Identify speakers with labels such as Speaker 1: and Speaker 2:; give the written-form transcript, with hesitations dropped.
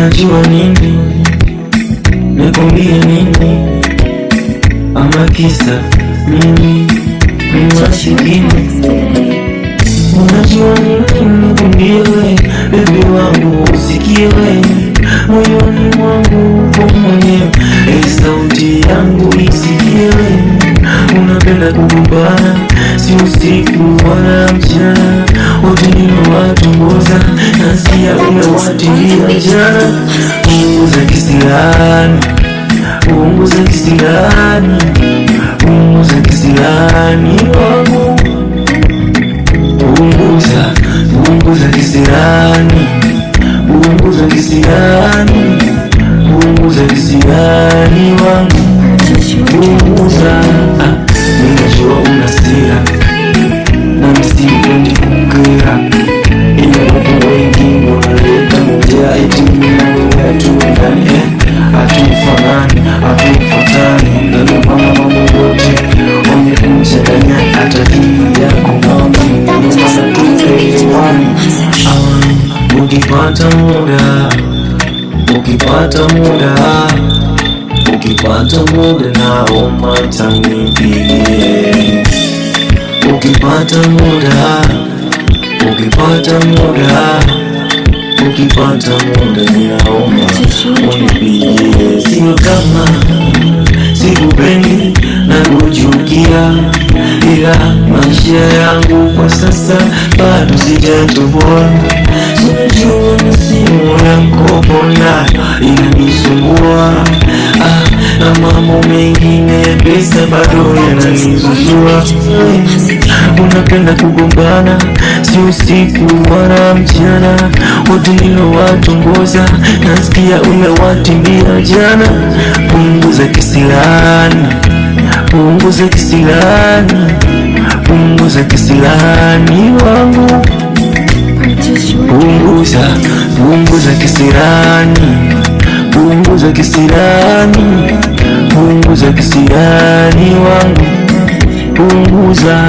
Speaker 1: unajua nini, nikwambie nini, ama kisa mimi ni masikini. Unajua nini, nikwambie we, baby wangu usikie we, moyoni mwangu upo mwenyewe, sauti yangu isikie we. Unapenda kugombana, si usiku wala mchana, wote ninawatongoza, nasikia umewatilia jana. Punguza kisirani, punguza kisirani, punguza kisirani wangu, punguza, punguza kisirani, punguza kisirani, punguza kisirani wangu, punguza. Ninajua una hasira na msipendi kukera, ila wapo wengi wanaleta moja eti mimi na wewe hatuendani, hatufanani, hatufuatani, ndio maana mambo yote wamekuchanganya, hata akili yako mama maana tuelewani. Ukipata muda, ukipata muda, ukipata muda naomba utanipigie. Ukipata muda, ukipata muda, ukipata muda naomba unipigie. Sio kama sikupendi na kuchukia, ila maisha yangu kwa sasa bado sijatoboa. Unajua misimu ya mkopo nayo inanisumbua, na mambo mengine ya pesa bado yananizuzua. Unapenda kugombana, si usiku wala mchana, wote ninawatongoza, nasikia umewatimbia jana. Punguza kisirani, punguza kisirani, punguza kisirani wangu, punguza, punguza kisirani, punguza kisirani, punguza kisirani wangu, punguza.